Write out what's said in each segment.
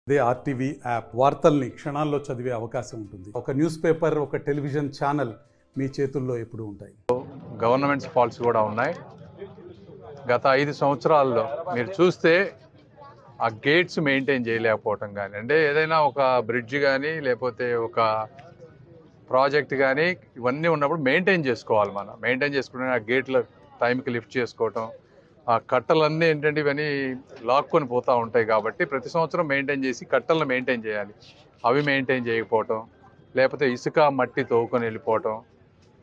They RTV app వార్తల్ని క్షణాల్లో చదివే అవకాశం ఉంటుంది. ఒక న్యూస్ పేపర్, ఒక టెలివిజన్ ఛానల్ మీ చేతుల్లో ఎప్పుడూ ఉంటాయి. గవర్నమెంట్స్ పాలసీ కూడా ఉన్నాయి. గత 5 సంవత్సరాల్లో మీరు చూస్తే ఆ గేట్స్ మెయింటైన్ చేయలేకపోవటం కానీ, అంటే ఏదైనా ఒక బ్రిడ్జ్ కానీ లేకపోతే ఒక ప్రాజెక్ట్ కానీ ఇవన్నీ ఉన్నప్పుడు మెయింటైన్ చేసుకోవాలి. మనం మెయింటైన్ చేసుకుంటే ఆ గేట్ల టైంకి లిఫ్ట్ చేసుకోవటం, ఆ కట్టలన్నీ ఏంటంటే ఇవన్నీ లాక్కొని పోతూ ఉంటాయి. కాబట్టి ప్రతి సంవత్సరం మెయింటైన్ చేసి కట్టలను మెయింటైన్ చేయాలి. అవి మెయింటైన్ చేయకపోవటం, లేకపోతే ఇసుక మట్టి తవ్వుకొని వెళ్ళిపోవటం.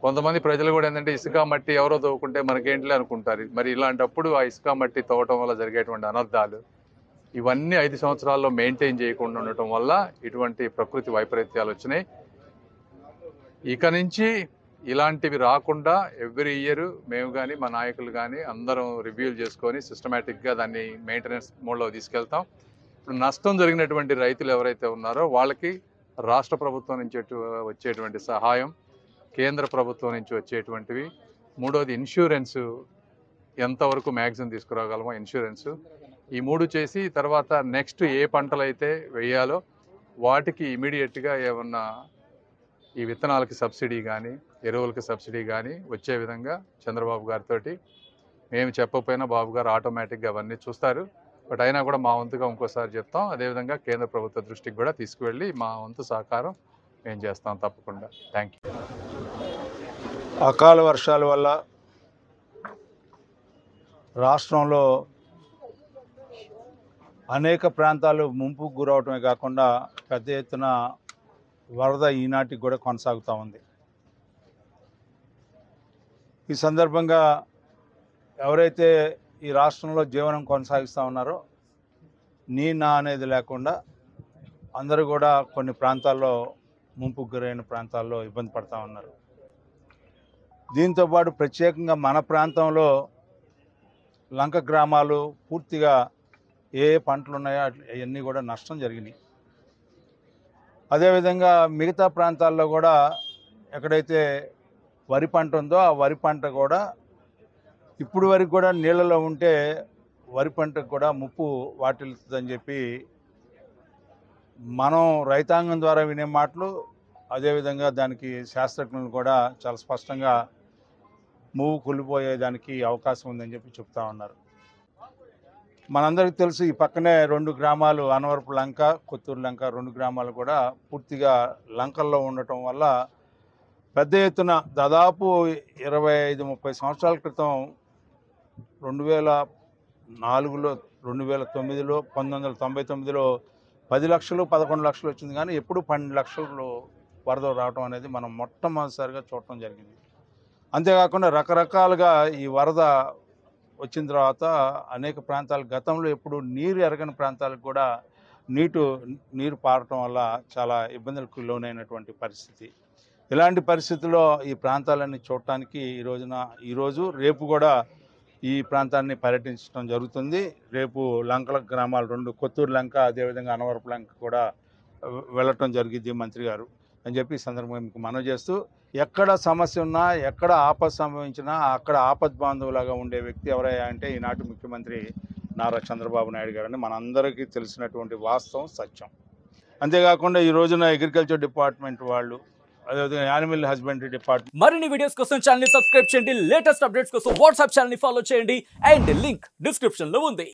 కొంతమంది ప్రజలు కూడా ఏంటంటే ఇసుక మట్టి ఎవరో తవ్వుకుంటే మనకేంటిలే అనుకుంటారు. మరి ఇలాంటప్పుడు ఆ ఇసుక మట్టి తవ్వటం వల్ల జరిగేటువంటి అనర్థాలు ఇవన్నీ 5 సంవత్సరాల్లో మెయింటైన్ చేయకుండా ఉండటం వల్ల ఇటువంటి ప్రకృతి వైపరీత్యాలు వచ్చినాయి. ఇక నుంచి ఇలాంటివి రాకుండా ఎవ్రీ ఇయర్ మేము కానీ మా నాయకులు కానీ అందరం రివ్యూలు చేసుకొని సిస్టమేటిక్గా దాన్ని మెయింటెనెన్స్ మోడ్లో తీసుకెళ్తాం. ఇప్పుడు నష్టం జరిగినటువంటి రైతులు ఎవరైతే ఉన్నారో వాళ్ళకి రాష్ట్ర ప్రభుత్వం నుంచి వచ్చేటువంటి సహాయం, కేంద్ర ప్రభుత్వం నుంచి వచ్చేటువంటివి, మూడోది ఇన్సూరెన్సు ఎంతవరకు మ్యాక్సిమం తీసుకురాగలమో ఇన్సూరెన్సు, ఈ 3 చేసి తర్వాత నెక్స్ట్ ఏ పంటలు అయితే వేయాలో వాటికి ఇమీడియట్గా ఏమన్నా ఈ విత్తనాలకి సబ్సిడీ కానీ ఎరువులకి సబ్సిడీ కానీ వచ్చే విధంగా చంద్రబాబు గారితో మేము చెప్పకపోయినా బాబు గారు ఆటోమేటిక్గా అవన్నీ చూస్తారు. బట్ అయినా కూడా మా వంతుగా ఇంకోసారి చెప్తాం. అదేవిధంగా కేంద్ర ప్రభుత్వ దృష్టికి కూడా తీసుకువెళ్ళి మా వంతు సహకారం మేము చేస్తాం తప్పకుండా. Thank you. అకాల వర్షాల వల్ల రాష్ట్రంలో అనేక ప్రాంతాలు ముంపుకు గురవటమే కాకుండా పెద్ద ఎత్తున వరద ఈనాటికి కూడా కొనసాగుతూ ఉంది. ఈ సందర్భంగా ఎవరైతే ఈ రాష్ట్రంలో జీవనం కొనసాగిస్తూ ఉన్నారో నీ నా అనేది లేకుండా అందరూ కూడా కొన్ని ప్రాంతాల్లో ముంపుకు గురైన ప్రాంతాల్లో ఇబ్బంది పడుతూ ఉన్నారు. దీంతోపాటు ప్రత్యేకంగా మన ప్రాంతంలో లంక గ్రామాలు పూర్తిగా ఏ పంటలు ఉన్నాయో అవన్నీ కూడా నష్టం జరిగినాయి. అదేవిధంగా మిగతా ప్రాంతాల్లో కూడా ఎక్కడైతే వరి పంట ఉందో ఆ వరి పంట కూడా ఇప్పుడు వరకు కూడా నీళ్ళలో ఉంటే వరి పంటకు కూడా ముప్పు వాటిల్లుతుందని చెప్పి మనం రైతాంగం ద్వారా వినే మాటలు, అదేవిధంగా దానికి శాస్త్రజ్ఞులు కూడా చాలా స్పష్టంగా మూవు కూలిపోయేదానికి అవకాశం ఉందని చెప్పి చెప్తా ఉన్నారు. మనందరికీ తెలుసు ఈ పక్కనే 2 గ్రామాలు అనవరపు లంక, కొత్తూరు లంక 2 గ్రామాలు కూడా పూర్తిగా లంకల్లో ఉండటం వల్ల పెద్ద ఎత్తున దాదాపు 25-30 సంవత్సరాల క్రితం 2004లో 2009లో 1999లో 10 లక్షలు 11 లక్షలు వచ్చింది. కానీ ఎప్పుడు 12 లక్షలు వరద రావడం అనేది మనం మొట్టమొదటిసారిగా చూడటం జరిగింది. అంతేకాకుండా రకరకాలుగా ఈ వరద వచ్చిన తర్వాత అనేక ప్రాంతాలు గతంలో ఎప్పుడు నీరు ఎరగని ప్రాంతాలకు కూడా నీరు పారటం వల్ల చాలా ఇబ్బందులకు లోనైనటువంటి పరిస్థితి. ఇలాంటి పరిస్థితుల్లో ఈ ప్రాంతాలన్నీ చూడటానికి ఈరోజు రేపు కూడా ఈ ప్రాంతాన్ని పర్యటించడం జరుగుతుంది. రేపు లంకల గ్రామాలు 2 కొత్తూరు లంక, అదేవిధంగా అనవరపు లంక కూడా వెళ్ళటం జరిగింది మంత్రి గారు అని చెప్పి ఈ సందర్భంగా మీకు మనవి చేస్తూ, ఎక్కడ సమస్య ఉన్నా ఎక్కడ ఆపద సంభవించినా అక్కడ ఆపద్ బాంధవులాగా ఉండే వ్యక్తి ఎవరయ్యా అంటే ఈనాటి ముఖ్యమంత్రి నారా చంద్రబాబు నాయుడు గారని మనందరికీ తెలిసినటువంటి వాస్తవం, సత్యం. అంతేకాకుండా ఈ రోజున అగ్రికల్చర్ డిపార్ట్మెంట్ వాళ్ళు, అదేవిధంగా యానిమల్ హస్బెండరీ డిపార్ట్మెంట్ మరిన్ని వీడియోస్ కోసం ఛానల్ ని సబ్స్క్రైబ్ చేయండి. లేటెస్ట్ అప్డేట్స్ కోసం వాట్సాప్ ఛానల్ ని ఫాలో చేయండి. అండ్ లింక్ డిస్క్రిప్షన్ లో ఉంది.